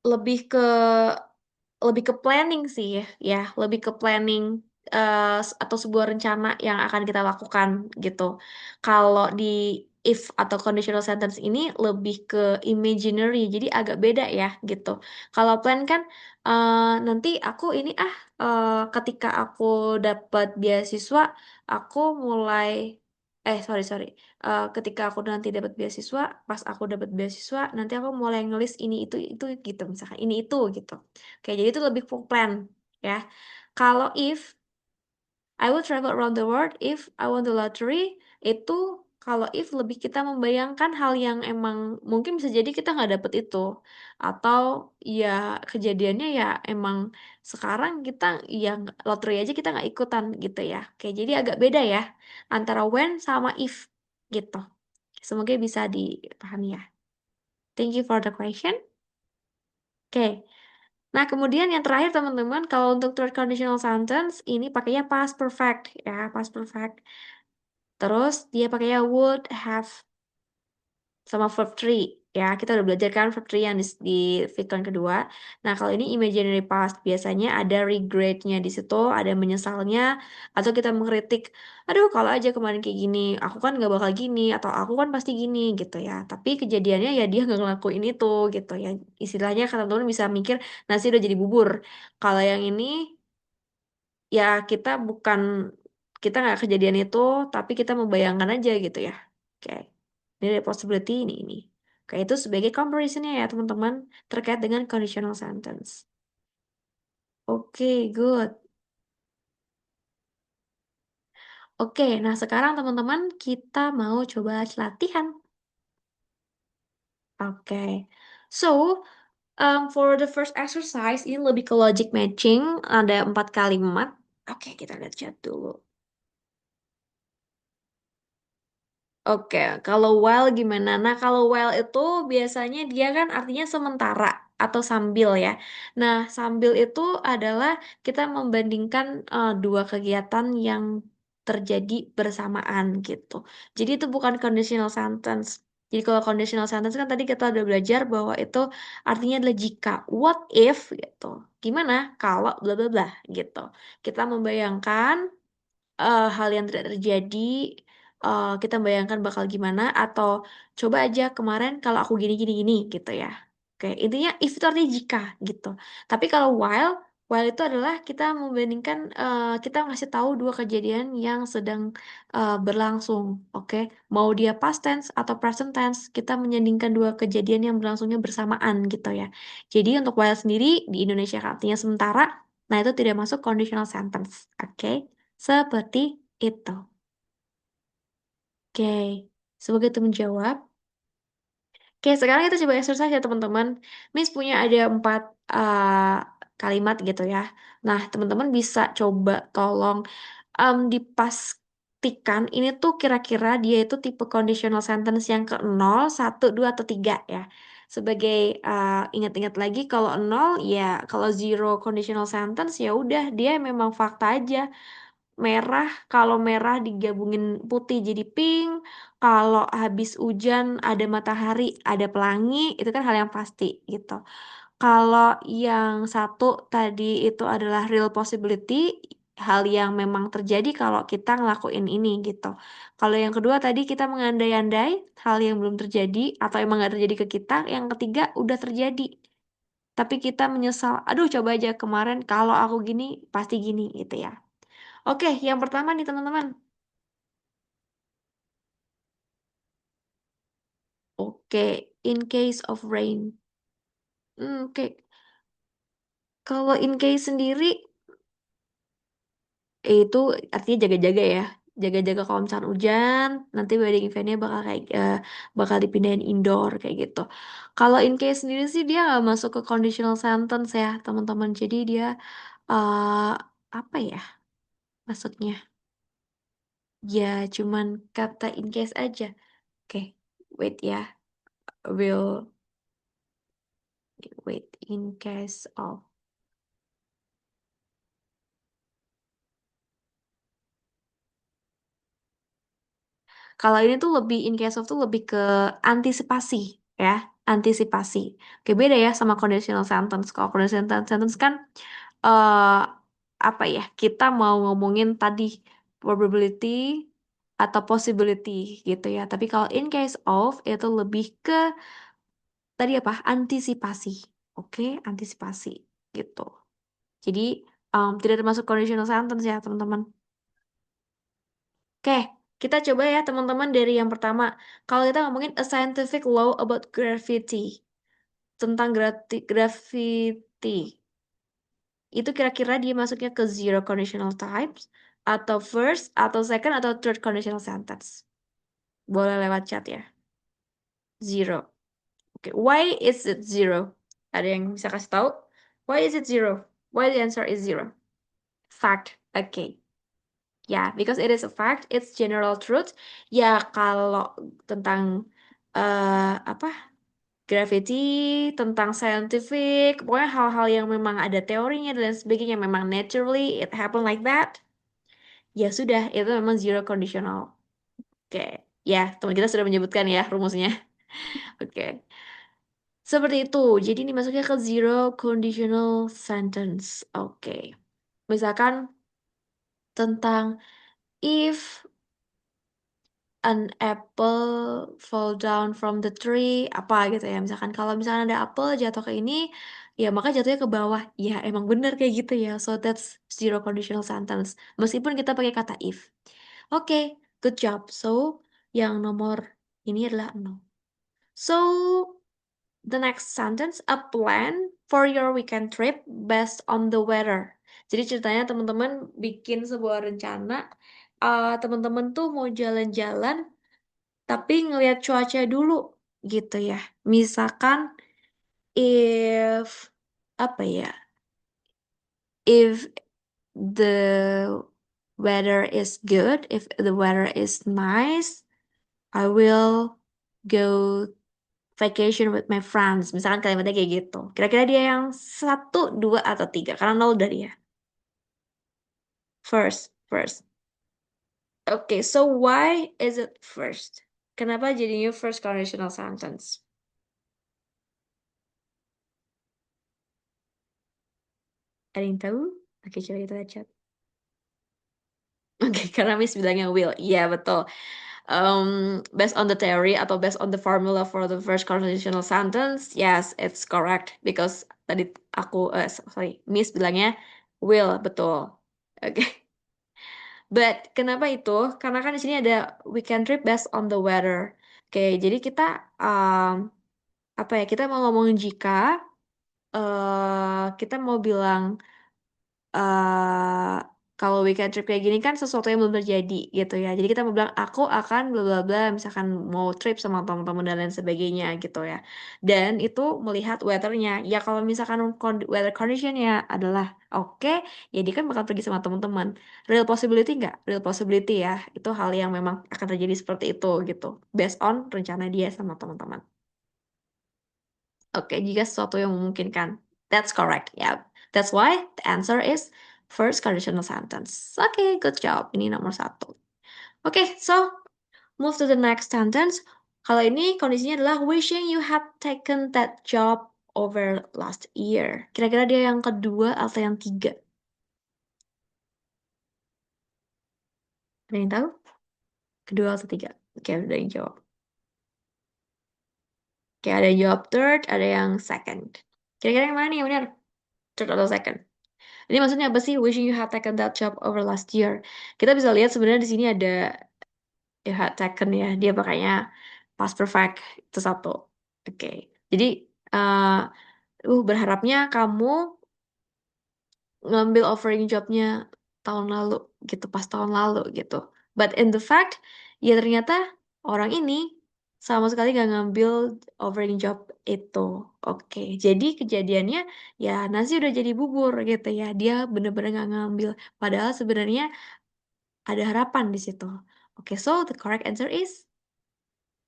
lebih ke lebih ke planning sih ya, ya lebih ke planning atau sebuah rencana yang akan kita lakukan gitu. Kalau di if atau conditional sentence ini lebih ke imaginary, jadi agak beda ya gitu. Kalau plan kan nanti aku ini ketika aku dapat beasiswa, aku mulai sorry sorry. Ketika aku nanti dapat beasiswa, pas aku dapat beasiswa, nanti aku mulai ngelis ini itu gitu misalkan ini itu gitu. Oke, jadi itu lebih full plan ya. Kalau if I will travel around the world if I won the lottery itu kalau if lebih kita membayangkan hal yang emang mungkin bisa jadi kita nggak dapet itu atau ya kejadiannya ya emang sekarang kita ya lottery aja kita nggak ikutan gitu ya. Oke, jadi agak beda ya antara when sama if gitu. Semoga bisa dipahami ya. Thank you for the question. Oke. Nah, kemudian yang terakhir teman-teman, kalau untuk third conditional sentence ini pakainya past perfect ya, past perfect. Terus dia pakainya would have sama verb three ya. Kita udah belajar kan verb three yang di fitur kedua. Nah, kalau ini imaginary past biasanya ada regret-nya di situ, ada menyesalnya atau kita mengkritik, aduh kalau aja kemarin kayak gini, aku kan nggak bakal gini atau aku kan pasti gini gitu ya. Tapi kejadiannya ya dia nggak ngelakuin itu gitu ya. Istilahnya kata teman bisa mikir nasi udah jadi bubur. Kalau yang ini ya kita nggak kejadian itu tapi kita membayangkan aja gitu ya. Oke, ini ada possibility ini. Oke, itu sebagai comparisonnya ya teman-teman terkait dengan conditional sentence. Oke, good. Oke, nah sekarang teman-teman kita mau coba latihan. Oke, so for the first exercise ini lebih ke logic matching, ada 4 kalimat. Oke, kita lihat chat dulu. Oke, kalau while gimana? Nah, kalau while itu biasanya dia kan artinya sementara atau sambil ya. Nah, sambil itu adalah kita membandingkan dua kegiatan yang terjadi bersamaan gitu. Jadi itu bukan conditional sentence. Jadi kalau conditional sentence kan tadi kita udah belajar bahwa itu artinya adalah jika. What if gitu. Gimana kalau bla bla bla gitu. Kita membayangkan hal yang tidak terjadi, kita bayangkan bakal gimana, atau coba aja kemarin kalau aku gini gini gini gitu ya. Oke, intinya if itu artinya jika gitu. Tapi kalau while itu adalah kita membandingkan, kita ngasih tahu dua kejadian yang sedang berlangsung. Oke, mau dia past tense atau present tense, kita menyandingkan dua kejadian yang berlangsungnya bersamaan gitu ya. Jadi untuk while sendiri di Indonesia artinya sementara, nah itu tidak masuk conditional sentence. Oke. Seperti itu. Oke, semoga itu menjawab. Oke, sekarang kita coba exercise ya teman-teman. Miss punya ada 4 kalimat gitu ya. Nah, teman-teman bisa coba tolong dipastikan ini tuh kira-kira dia itu tipe conditional sentence yang ke 0, 1, 2, atau 3 ya. Sebagai ingat-ingat lagi kalau 0 ya kalau zero conditional sentence ya udah dia memang fakta aja. Merah, kalau merah digabungin putih jadi pink, kalau habis hujan ada matahari, ada pelangi, itu kan hal yang pasti gitu. Kalau yang satu tadi itu adalah real possibility, hal yang memang terjadi kalau kita ngelakuin ini gitu. Kalau yang kedua tadi kita mengandai-andai, hal yang belum terjadi atau emang nggak terjadi ke kita. Yang ketiga udah terjadi, tapi kita menyesal. Aduh, coba aja kemarin kalau aku gini, pasti gini gitu ya. Oke, yang pertama nih teman-teman. Oke, in case of rain. Oke, kalau in case sendiri itu artinya jaga-jaga ya. Jaga-jaga kalau misalnya hujan, nanti wedding eventnya bakal kayak bakal dipindahin indoor kayak gitu. Kalau in case sendiri sih dia nggak masuk ke conditional sentence ya teman-teman. Jadi dia eh apa ya maksudnya? Ya cuman kata in case aja. Oke, wait ya. Will wait in case of. Kalau ini tuh lebih in case of tuh lebih ke antisipasi ya, antisipasi. Oke, beda ya sama conditional sentence. Kalau conditional sentence kan eh apa ya? Kita mau ngomongin tadi probability atau possibility gitu ya. Tapi kalau in case of itu lebih ke tadi apa? Antisipasi. Oke, antisipasi gitu. Jadi tidak termasuk conditional sentence ya, teman-teman. Oke, kita coba ya teman-teman dari yang pertama. Kalau kita ngomongin a scientific law about gravity, tentang gravity, itu kira-kira dia masuknya ke zero conditional types, atau first, atau second, atau third conditional sentence. Boleh lewat chat ya. Zero. Oke, why is it zero? Ada yang bisa kasih tahu? Why is it zero? Why the answer is zero? Fact. Oke. Ya, because it is a fact, it's general truth. Ya, kalau tentang apa gravity, tentang scientific, pokoknya hal-hal yang memang ada teorinya dan sebagainya, memang naturally it happen like that. Ya sudah, itu memang zero conditional. Oke, ya teman kita sudah menyebutkan ya rumusnya. Oke, seperti itu. Jadi ini masuknya ke zero conditional sentence. Oke, misalkan tentang if an apple fall down from the tree apa gitu ya misalkan kalau misalnya ada apel jatuh ke ini ya maka jatuhnya ke bawah ya emang bener kayak gitu ya so that's zero conditional sentence meskipun kita pakai kata if. Oke, good job. So yang nomor ini adalah no. So the next sentence, a plan for your weekend trip based on the weather. Jadi ceritanya teman-teman bikin sebuah rencana, teman-teman tuh mau jalan-jalan tapi ngelihat cuaca dulu gitu ya. Misalkan if apa ya? If the weather is good, if the weather is nice, I will go vacation with my friends. Misalkan kalimatnya kayak gitu. Kira-kira dia yang satu, dua, atau tiga. Karena nol dari ya. First, first. Okay, so why is it first? Kenapa jadinya first conditional sentence? Ada yang tahu? Oke, coba kita chat. Oke, karena Miss bilangnya will. Iya, betul. Based on the theory atau based on the formula for the first conditional sentence, yes, it's correct. Because tadi aku, sorry, Miss bilangnya will, betul. Oke. But kenapa itu? Karena kan di sini ada we can trip based on the weather. Oke, jadi kita apa ya? Kita mau ngomong jika kita mau bilang eh kalau weekend trip kayak gini kan sesuatu yang belum terjadi gitu ya. Jadi kita mau bilang aku akan bla bla bla misalkan mau trip sama teman-teman dan lain sebagainya gitu ya. Dan itu melihat weathernya. Ya kalau misalkan weather conditionnya adalah oke, ya dia kan bakal pergi sama teman-teman. Real possibility nggak? Real possibility ya. Itu hal yang memang akan terjadi seperti itu gitu. Based on rencana dia sama teman-teman. Oke, jika sesuatu yang memungkinkan. That's correct. Yeah. That's why the answer is first conditional sentence. Oke, good job. Ini nomor satu. Oke, so move to the next sentence. Kalau ini kondisinya adalah wishing you had taken that job over last year. Kira-kira dia yang kedua atau yang tiga? Ada yang tahu? Kedua atau tiga? Oke, udah yang jawab. Oke, ada yang jawab third, ada yang second. Kira-kira yang mana nih yang benar? Third atau second? Ini maksudnya apa sih? Wishing you had taken that job over last year. Kita bisa lihat sebenarnya di sini ada you had taken ya. Dia pakainya past perfect itu satu. Oke. Jadi berharapnya kamu ngambil offering jobnya tahun lalu gitu, pas tahun lalu gitu. But in the fact, ya ternyata orang ini sama sekali gak ngambil offering job itu. Oke, jadi kejadiannya ya nasi udah jadi bubur gitu ya. Dia bener-bener gak ngambil. Padahal sebenarnya ada harapan di situ. Oke, so the correct answer is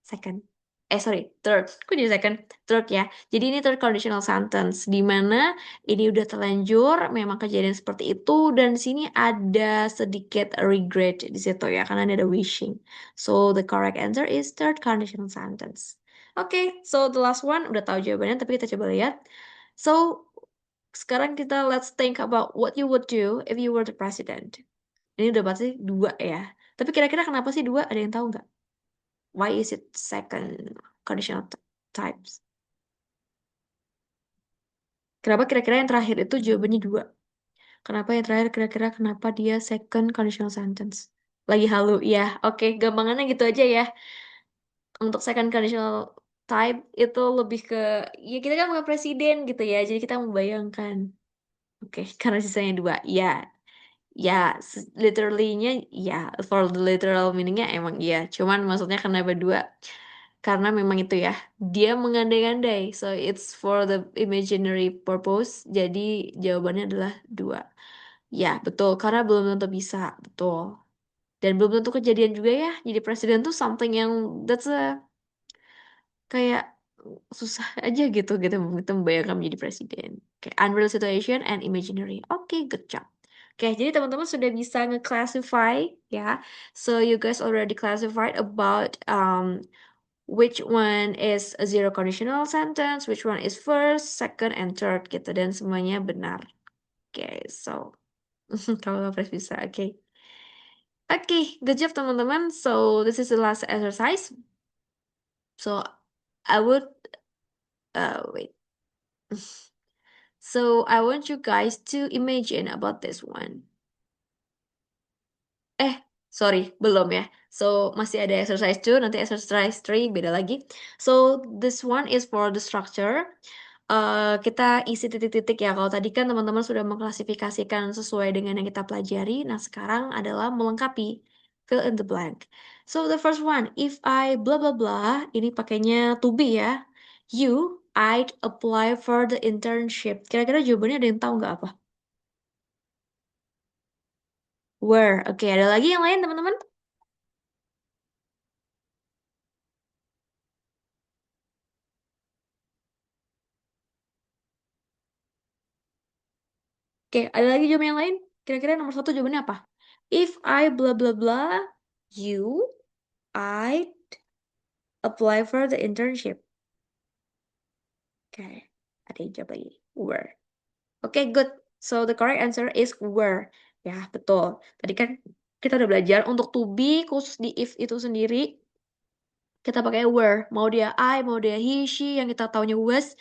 second. Sorry, third. Kok jadi second? Third ya. Jadi ini third conditional sentence. Di mana ini udah terlanjur, memang kejadian seperti itu. Dan di sini ada sedikit regret di situ ya. Karena ini ada wishing. So, the correct answer is third conditional sentence. Oke, so the last one. Udah tahu jawabannya, tapi kita coba lihat. So, sekarang kita let's think about what you would do if you were the president. Ini udah pasti dua ya. Tapi kira-kira kenapa sih dua? Ada yang tahu nggak? Why is it second conditional types? Kenapa kira-kira yang terakhir itu jawabannya dua? Kenapa yang terakhir kira-kira kenapa dia second conditional sentence? Lagi halu, ya. Oke, gampangannya gitu aja ya. Untuk second conditional type itu lebih ke, ya kita kan bukan presiden gitu ya, jadi kita membayangkan. Oke, karena sisanya dua. Ya, ya, literally-nya, ya, for the literal meaning-nya emang iya. Cuman maksudnya kenapa dua? Karena memang itu ya, dia mengandai-andai. So, it's for the imaginary purpose. Jadi, jawabannya adalah dua. Ya, betul. Karena belum tentu bisa. Betul. Dan belum tentu kejadian juga ya. Jadi presiden tuh something yang that's a kayak susah aja gitu kita membayangkan menjadi presiden. Kayak unreal situation and imaginary. Oke, good job. Oke, jadi teman-teman sudah bisa nge-classify ya. So you guys already classified about which one is a zero conditional sentence, which one is first, second, and third gitu dan semuanya benar. Oke, so kalau Pres bisa, oke. Oke, good job teman-teman. So this is the last exercise. So I would wait. So I want you guys to imagine about this one. Sorry, belum ya. So masih ada exercise 2, nanti exercise 3 beda lagi. So this one is for the structure. Kita isi titik-titik ya. Kalau tadi kan teman-teman sudah mengklasifikasikan sesuai dengan yang kita pelajari. Nah, sekarang adalah melengkapi. Fill in the blank. So the first one, if I blah blah blah, ini pakainya to be ya. I'd apply for the internship. Kira-kira jawabannya ada yang tahu nggak apa? Where? Oke, ada lagi yang lain teman-teman? Oke, ada lagi jawaban yang lain? Kira-kira nomor satu jawabannya apa? If I blah blah blah, you, I apply for the internship. Oke, ada yang jawab lagi. Were. Oke, good. So the correct answer is were. Ya, betul. Tadi kan kita udah belajar untuk to be khusus di if itu sendiri kita pakai were. Mau dia I, mau dia he, she yang kita taunya was,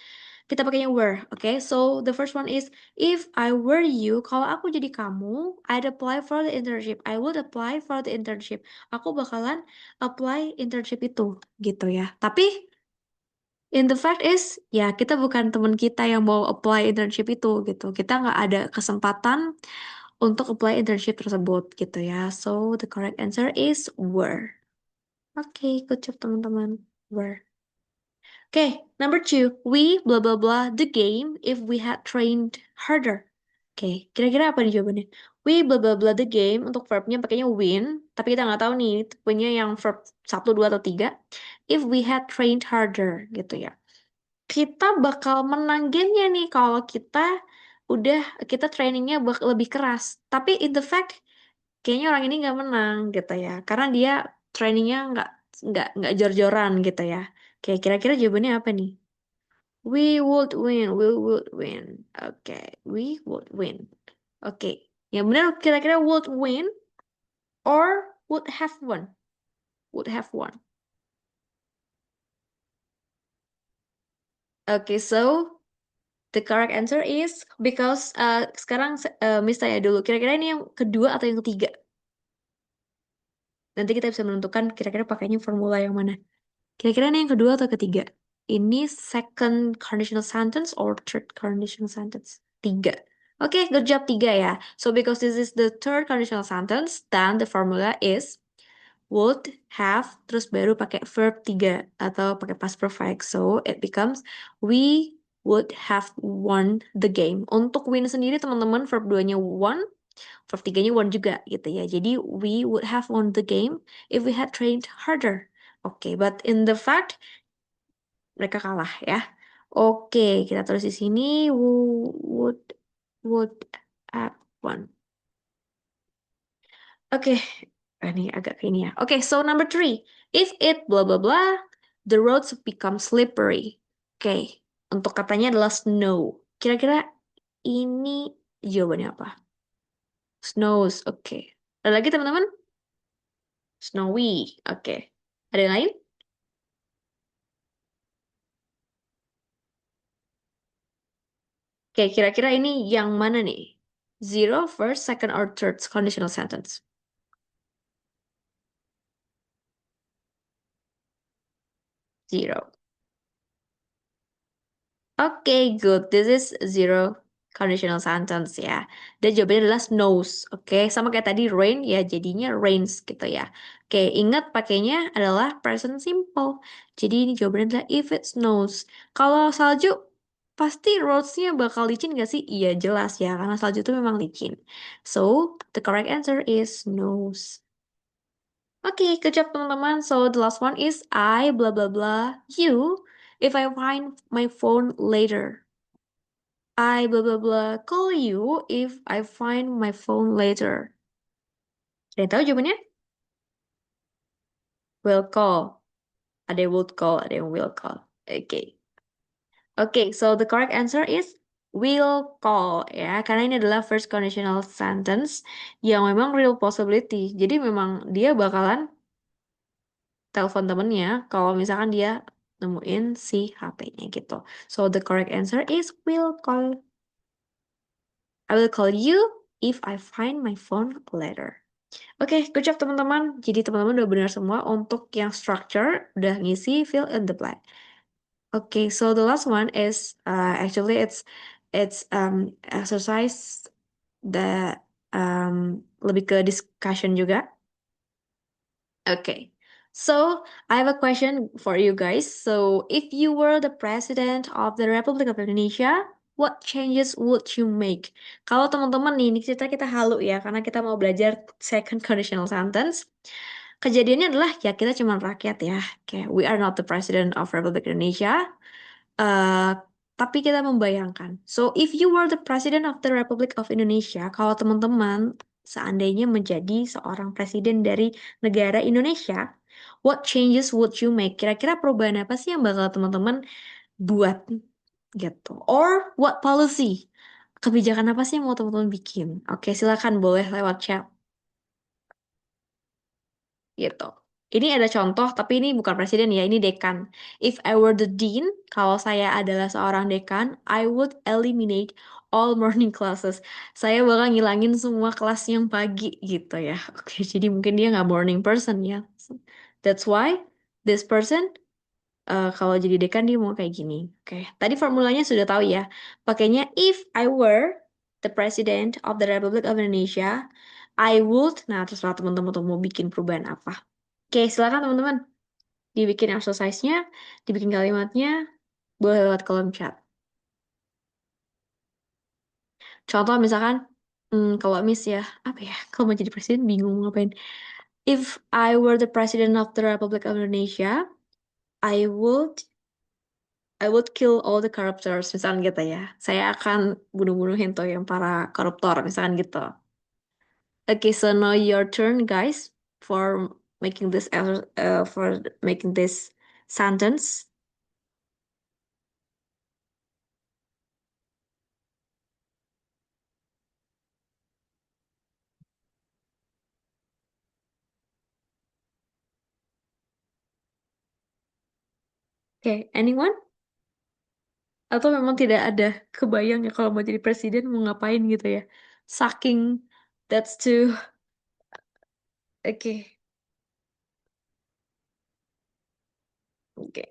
kita pakainya were. Oke, so the first one is if I were you, kalau aku jadi kamu, I'd apply for the internship. I would apply for the internship. Aku bakalan apply internship itu, gitu ya. Tapi in the fact is, ya kita bukan teman kita yang mau apply internship itu gitu. Kita nggak ada kesempatan untuk apply internship tersebut gitu ya. So the correct answer is were. Oke, good job teman-teman. Were. Oke, number two. We blah blah blah the game if we had trained harder. Oke, kira-kira apa nih jawabannya? We blah blah blah the game untuk verbnya pakainya win, tapi kita nggak tahu nih tipenya yang verb satu, dua, atau tiga. If we had trained harder gitu ya. Kita bakal menang gamenya nih kalau kita trainingnya lebih keras. Tapi in the fact kayaknya orang ini nggak menang gitu ya, karena dia trainingnya nggak jor-joran gitu ya. Oke, kira-kira jawabannya apa nih? We would win, we would win. Oke, we would win. Oke, yang benar kira-kira would win or would have won? Would have won. Oke, so the correct answer is because sekarang Miss tanya dulu, kira-kira ini yang kedua atau yang ketiga? Nanti kita bisa menentukan kira-kira pakainya formula yang mana. Kira-kira ini yang kedua atau ketiga? Ini second conditional sentence or third conditional sentence? Tiga. Oke, good job tiga ya. So because this is the third conditional sentence, then the formula is would have terus baru pakai verb tiga atau pakai past perfect. So it becomes we would have won the game. Untuk win sendiri teman-teman verb 2-nya won, verb 3-nya won juga gitu ya. Jadi we would have won the game if we had trained harder. Oke, but in the fact mereka kalah ya. Oke, kita terus di sini would would have won. Oke, ini agak ini ya. Oke, so number three. If it blah blah blah, the roads become slippery. Oke, untuk katanya adalah snow. Kira-kira ini jawabannya apa? Snows, oke. Ada lagi teman-teman? Snowy, oke. Ada yang lain? Oke, kira-kira ini yang mana nih? Zero, first, second, or third conditional sentence? Zero. Oke, good. This is zero conditional sentence ya. Dan jawabannya adalah snows. Oke, sama kayak tadi rain ya jadinya rains gitu ya. Oke, ingat pakainya adalah present simple. Jadi ini jawabannya adalah if it snows. Kalau salju pasti roads-nya bakal licin gak sih? Iya jelas ya, karena salju itu memang licin. So, the correct answer is snows. Oke, good job teman-teman. So, the last one is I blah blah blah you if I find my phone later. I blah blah blah call you if I find my phone later. Ada yang tahu jawabannya? Will call. Ada yang would call, ada yang will call. Oke. Oke, so the correct answer is will call ya. Karena ini adalah first conditional sentence yang memang real possibility. Jadi memang dia bakalan telepon temennya kalau misalkan dia nemuin si HP-nya gitu. So the correct answer is will call. I will call you if I find my phone later. Oke, good job teman-teman. Jadi teman-teman udah benar semua untuk yang structure, udah ngisi fill in the blank. Oke, so the last one is actually it's exercise that lebih ke discussion juga. Okay. So, I have a question for you guys. So, if you were the president of the Republic of Indonesia, what changes would you make? Kalau teman-teman nih, ini cerita kita halu ya, karena kita mau belajar second conditional sentence. Kejadiannya adalah ya kita cuma rakyat ya. Kayak we are not the president of Republic Indonesia. Eh, Tapi kita membayangkan. So, if you were the President of the Republic of Indonesia, kalau teman-teman seandainya menjadi seorang presiden dari negara Indonesia, what changes would you make? Kira-kira perubahan apa sih yang bakal teman-teman buat gitu? Or what policy? Kebijakan apa sih yang mau teman-teman bikin? Oke, silakan boleh lewat chat gitu. Ini ada contoh, tapi ini bukan presiden ya, ini dekan. If I were the dean, kalau saya adalah seorang dekan, I would eliminate all morning classes. Saya bakal ngilangin semua kelas yang pagi gitu ya. Oke, jadi mungkin dia nggak morning person ya. That's why this person, kalau jadi dekan dia mau kayak gini. Oke, tadi formulanya sudah tahu ya. Pakainya if I were the president of the Republic of Indonesia, I would. Nah, terserah teman-teman tuh mau bikin perubahan apa. Oke, silakan teman-teman. Dibikin exercise-nya, dibikin kalimatnya, boleh lewat kolom chat. Contoh misalkan, kalau Miss ya, apa ya, kalau mau jadi presiden bingung mau ngapain. If I were the president of the Republic of Indonesia, I would I would kill all the corruptors, misalkan gitu ya. Saya akan bunuh-bunuhin tuh yang para koruptor, misalkan gitu. Okay, so now your turn, guys, for for making this sentence. Okay, anyone? Atau memang tidak ada kebayang ya kalau mau jadi presiden mau ngapain gitu ya. Saking that's too oke. Oke.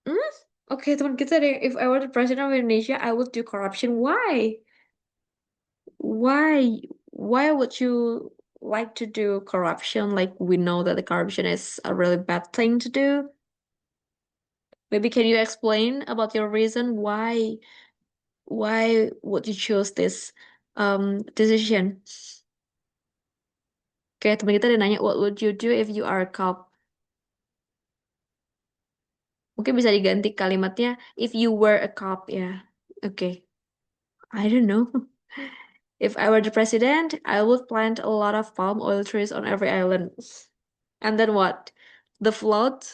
Hmm? Oke, teman kita ada yang, if I were the president of Indonesia, I would do corruption. Why? Why? Why would you like to do corruption? Like we know that the corruption is a really bad thing to do. Maybe can you explain about your reason why would you choose this decision? Kayak teman kita ada nanya, what would you do if you are a cop? Mungkin bisa diganti kalimatnya, if you were a cop, ya. Oke. I don't know. If I were the president, I would plant a lot of palm oil trees on every island. And then what? The flood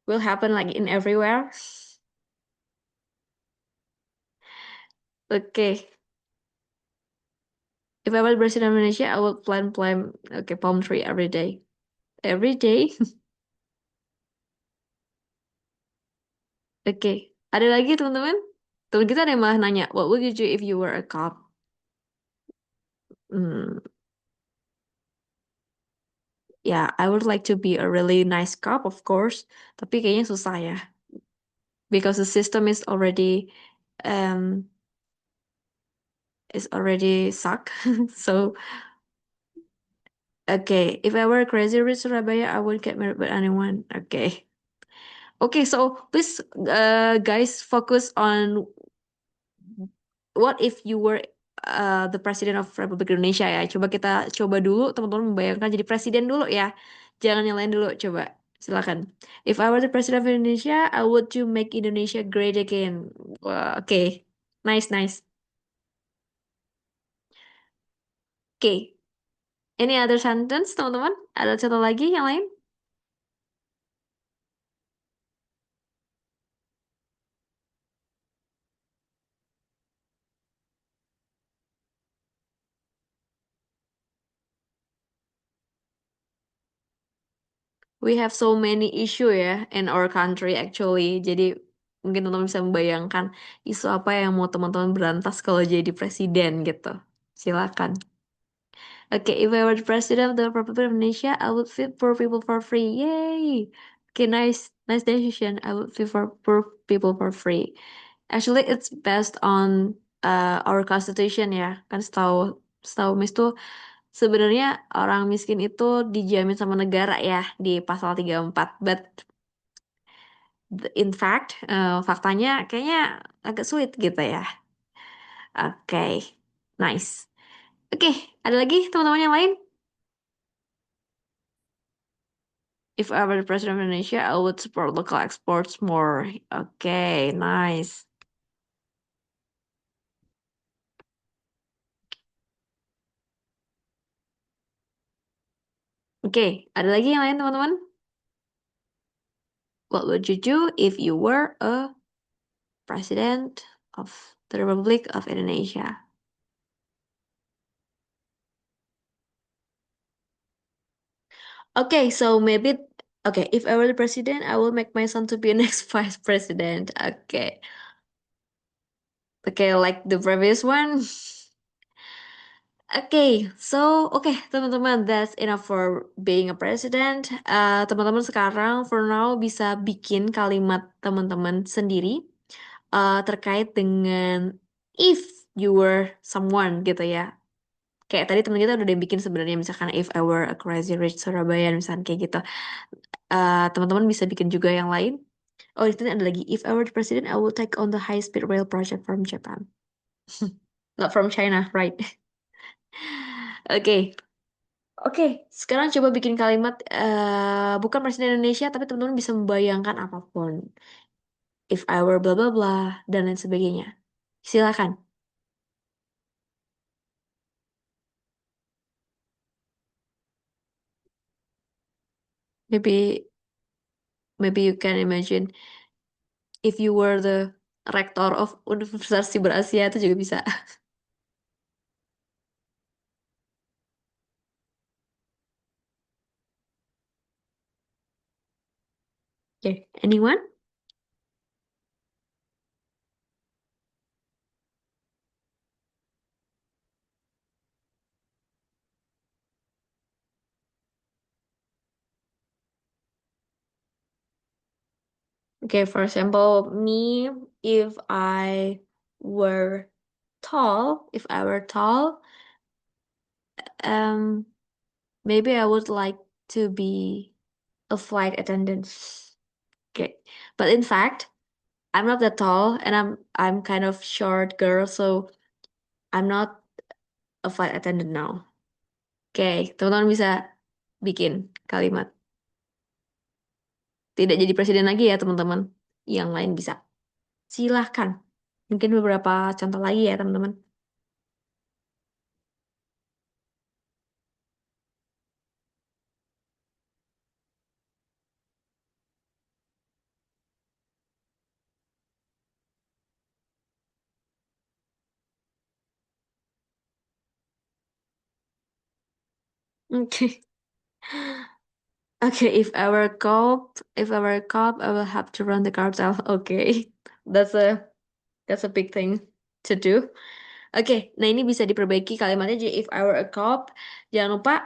will happen like in everywhere. Okay. If I were the president of Indonesia, I would okay, palm tree every day. Every day? Oke. Ada lagi teman-teman? Teman kita ada yang malah nanya, what would you do if you were a cop? Hmm, yeah, I would like to be a really nice cop, of course. Tapi kayaknya susah ya. Because the system um is already suck. So, okay, if I were a crazy rich Surabaya, I would get married by anyone. Okay. Okay, so please, guys, focus on what if you were the President of Republik Indonesia ya. Coba kita coba dulu teman-teman membayangkan jadi presiden dulu ya. Jangan yang lain dulu, coba. Silakan. If I were the President of Indonesia, I would to make Indonesia great again. Wah, oke. Nice, nice. Oke. Any other sentence, teman-teman? Ada contoh lagi yang lain? We have so many issue ya in our country actually. Jadi mungkin teman-teman bisa membayangkan isu apa yang mau teman-teman berantas kalau jadi presiden gitu. Silakan. Okay, if I were the president of the Republic of Indonesia, I would feed poor people for free. Yay! Okay, nice, nice decision. I would feed for poor people for free. Actually, it's based on our constitution ya. Kan setahu setahu Miss tuh sebenarnya orang miskin itu dijamin sama negara ya di pasal 34. But in fact, faktanya kayaknya agak sulit gitu ya. Oke, nice. Oke, ada lagi teman-teman yang lain? If I were the president of Indonesia, I would support local exports more. Okay, nice. Oke, ada lagi yang lain teman-teman? What would you do if you were a president of the Republic of Indonesia? Okay, so maybe okay, if I were the president, I will make my son to be next vice president. Okay. Okay, like the previous one. Okay, teman-teman, that's enough for being a president. Teman-teman sekarang for now bisa bikin kalimat teman-teman sendiri terkait dengan if you were someone gitu ya. Kayak tadi teman kita udah ada yang bikin sebenarnya misalkan if I were a crazy rich Surabaya misalkan kayak gitu. Teman-teman bisa bikin juga yang lain. Oh, itu ada lagi. If I were the president, I would take on the high-speed rail project from Japan. Not from China, right? Oke. Oke, sekarang coba bikin kalimat bukan presiden Indonesia, tapi teman-teman bisa membayangkan apapun. If I were bla bla bla dan lain sebagainya. Silakan. Maybe maybe you can imagine if you were the rector of Universitas Siber Asia itu juga bisa. Okay, anyone? Okay, for example, me, if I were if I were tall, um, maybe I would like to be a flight attendant. Okay, but in fact, I'm not that tall, and I'm kind of short girl, so I'm not a flight attendant now. Okay, teman-teman bisa bikin kalimat. Tidak jadi presiden lagi ya, teman-teman. Yang lain bisa. Silahkan. Mungkin beberapa contoh lagi ya, teman-teman. Oke. Okay, if I were a cop, I will have to run the cartel. Okay, that's a that's a big thing to do. Oke, nah ini bisa diperbaiki kalimatnya jadi if I were a cop, jangan lupa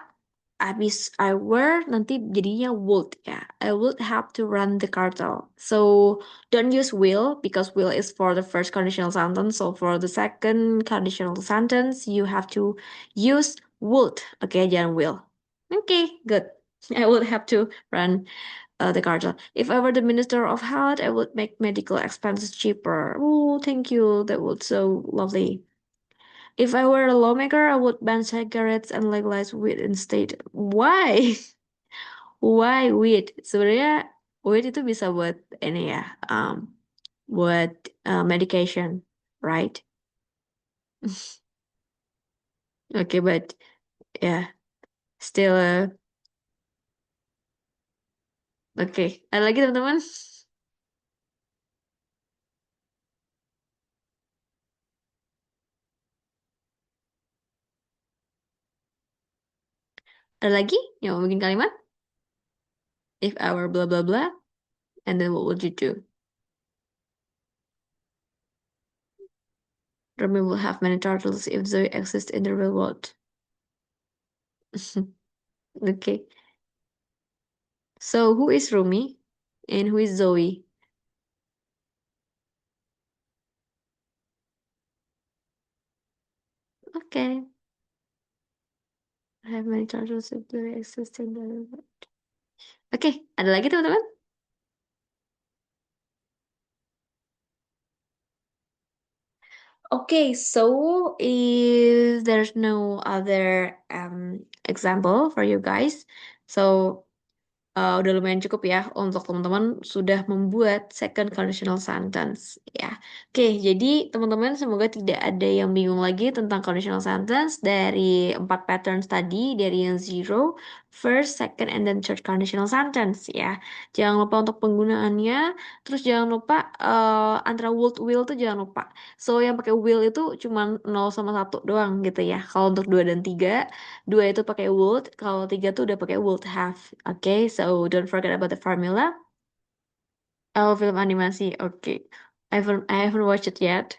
abis I were nanti jadinya would ya. I would have to run the cartel. So don't use will because will is for the first conditional sentence. So for the second conditional sentence, you have to use would. Oke, jangan will. Okay, good. I would have to run the cartel. If I were the Minister of Health, I would make medical expenses cheaper. Oh, thank you. That would so lovely. If I were a lawmaker, I would ban cigarettes and legalize weed instead. Why? Why weed? Sebenarnya weed itu bisa buat ini ya, buat medication, right? Okay, but yeah, still, okay. Ada lagi teman-teman? Ada lagi yang mau bikin kalimat? If I were blah blah blah, and then what would you do? Remy will have many turtles if Zoe exists in the real world. Okay. So who is Rumi and who is Zoe? Okay. I have many turtles if Zoe exists in the real world. Oke, ada lagi teman-teman? Okay, so if there's no other example for you guys, so udah lumayan cukup ya untuk teman-teman sudah membuat second conditional sentence ya. Oke, jadi teman-teman semoga tidak ada yang bingung lagi tentang conditional sentence dari empat patterns tadi, dari yang zero, first, second, and then third conditional sentence ya. Jangan lupa untuk penggunaannya, terus jangan lupa antara would will tuh jangan lupa. So yang pakai will itu cuma 0 sama 1 doang gitu ya. Kalau untuk 2 dan 3, 2 itu pakai would, kalau 3 tuh udah pakai would have. Oke, so don't forget about the formula. Oh, film animasi. Oke. I haven't watched it yet.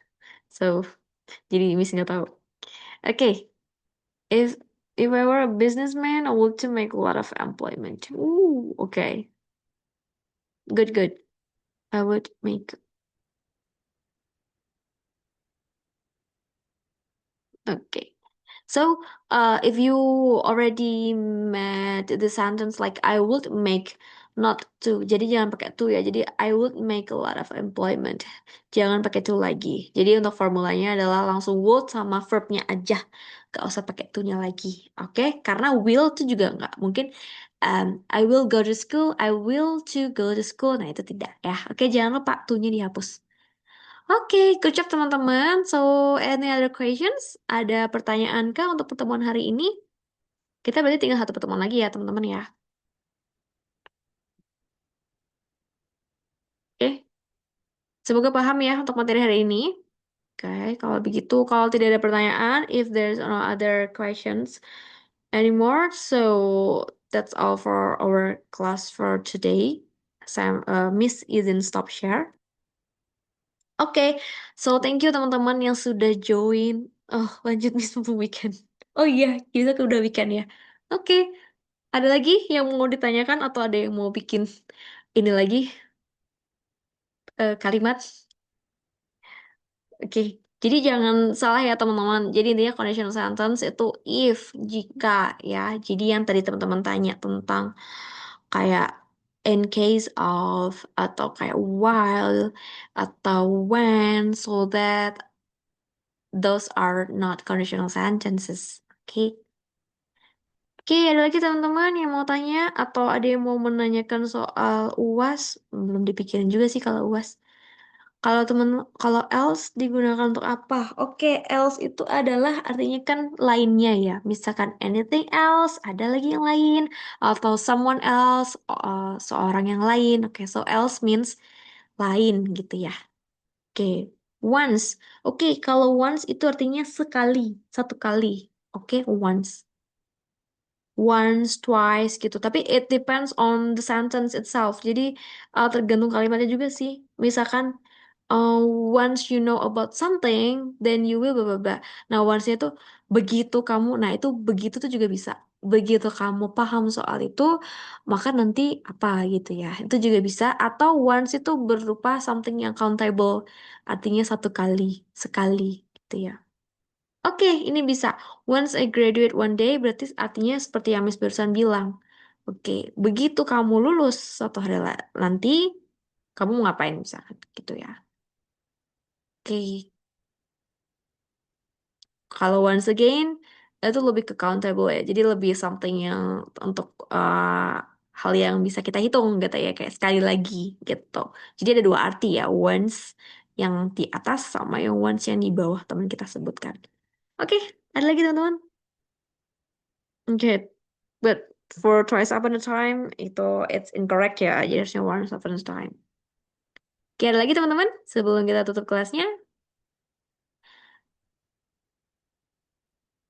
So, jadi Miss nggak tahu. Oke, if if I were a businessman, I would to make a lot of employment. Ooh, okay. Good, good. I would make. Okay. So, if you already made the sentence like I would make not to, jadi jangan pakai to ya. Jadi I would make a lot of employment. Jangan pakai to lagi. Jadi untuk formulanya adalah langsung would sama verbnya aja. Gak usah pakai to-nya lagi. Oke? Karena will tuh juga nggak mungkin. I will go to school. I will to go to school. Nah itu tidak ya. Oke, jangan lupa to-nya dihapus. Oke, good job teman-teman. So, any other questions? Ada pertanyaan kah untuk pertemuan hari ini? Kita berarti tinggal satu pertemuan lagi ya, teman-teman ya. Oke, semoga paham ya untuk materi hari ini. Oke, kalau begitu, kalau tidak ada pertanyaan, if there's no other questions anymore, so that's all for our class for today. Miss izin stop share. Oke, so thank you teman-teman yang sudah join. Oh, lanjut Miss mumpung weekend. Oh iya, kita kan udah weekend ya. Oke, ada lagi yang mau ditanyakan atau ada yang mau bikin ini lagi kalimat? Oke, jadi jangan salah ya teman-teman. Jadi intinya conditional sentence itu if, jika ya. Jadi yang tadi teman-teman tanya tentang kayak in case of atau kayak while atau when, so that those are not conditional sentences. Oke. Oke, ada lagi teman-teman yang mau tanya atau ada yang mau menanyakan soal UAS? Belum dipikirin juga sih kalau UAS. Kalau temen, kalau else digunakan untuk apa? Oke, else itu adalah artinya kan lainnya ya. Misalkan anything else, ada lagi yang lain, atau someone else, seorang yang lain. Oke, so else means lain gitu ya. Oke, once. Oke, kalau once itu artinya sekali, satu kali. Oke, once. Once, twice gitu. Tapi it depends on the sentence itself. Jadi tergantung kalimatnya juga sih. Misalkan uh, once you know about something, then you will blah blah blah. Nah, once-nya itu begitu kamu, nah itu begitu tuh juga bisa. Begitu kamu paham soal itu, maka nanti apa gitu ya. Itu juga bisa. Atau once itu berupa something yang countable, artinya satu kali, sekali gitu ya. Oke, ini bisa. Once I graduate one day berarti artinya seperti yang Miss barusan bilang. Oke, begitu kamu lulus suatu hari nanti, kamu mau ngapain misalkan gitu ya. Oke, kalau once again itu lebih ke countable ya. Jadi lebih something yang untuk hal yang bisa kita hitung gitu ya, kayak sekali lagi gitu. Jadi ada dua arti ya, once yang di atas sama yang once yang di bawah teman kita sebutkan. Oke, ada lagi teman-teman? Oke, but for twice upon a time itu it's incorrect ya. Jadi harusnya once upon a time. Oke, ada lagi teman-teman sebelum kita tutup kelasnya.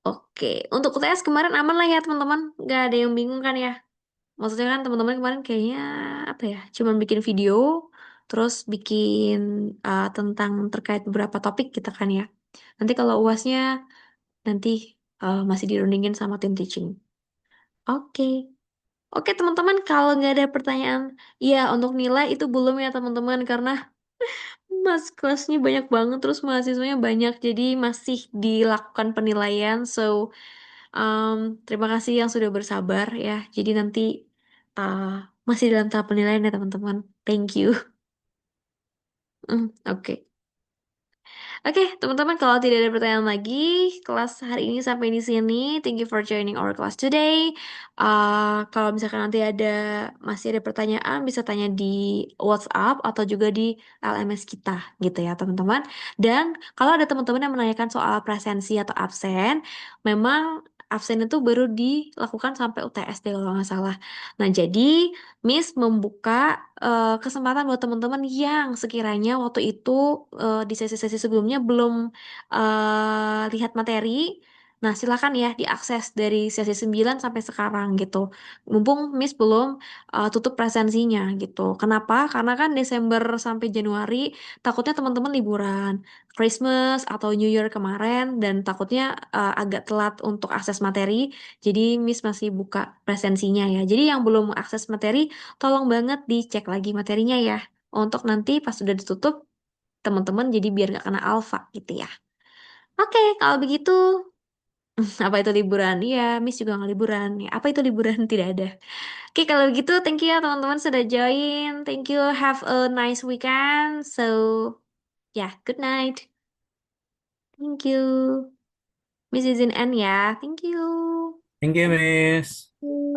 Oke, untuk UTS kemarin aman lah ya teman-teman. Gak ada yang bingung kan ya? Maksudnya kan teman-teman kemarin kayaknya apa ya? Cuman bikin video, terus bikin tentang terkait beberapa topik kita kan ya. Nanti kalau UASnya nanti masih dirundingin sama tim teaching. Oke. Oke teman-teman, kalau nggak ada pertanyaan, ya untuk nilai itu belum ya teman-teman karena mas kelasnya banyak banget, terus mahasiswanya banyak, jadi masih dilakukan penilaian. So, um, terima kasih yang sudah bersabar ya. Jadi nanti uh, masih dalam tahap penilaian ya teman-teman. Thank you. Oke. Oke, teman-teman, kalau tidak ada pertanyaan lagi, kelas hari ini sampai di sini. Thank you for joining our class today. Kalau misalkan nanti masih ada pertanyaan, bisa tanya di WhatsApp atau juga di LMS kita, gitu ya, teman-teman. Dan kalau ada teman-teman yang menanyakan soal presensi atau absen, memang absen itu baru dilakukan sampai UTS deh kalau nggak salah. Nah, jadi Miss membuka kesempatan buat teman-teman yang sekiranya waktu itu di sesi-sesi sebelumnya belum lihat materi. Nah, silakan ya diakses dari sesi 9 sampai sekarang gitu. Mumpung Miss belum tutup presensinya gitu. Kenapa? Karena kan Desember sampai Januari takutnya teman-teman liburan Christmas atau New Year kemarin dan takutnya agak telat untuk akses materi. Jadi Miss masih buka presensinya ya. Jadi yang belum akses materi tolong banget dicek lagi materinya ya. Untuk nanti pas sudah ditutup, teman-teman jadi biar nggak kena alfa gitu ya. Oke, kalau begitu, apa itu liburan? Iya, Miss juga nggak liburan. Ya, apa itu liburan? Tidak ada. Oke, kalau begitu, thank you ya teman-teman sudah join. Thank you, have a nice weekend. So, yeah, good night. Thank you. Miss izin end ya. Thank you. Thank you, Miss.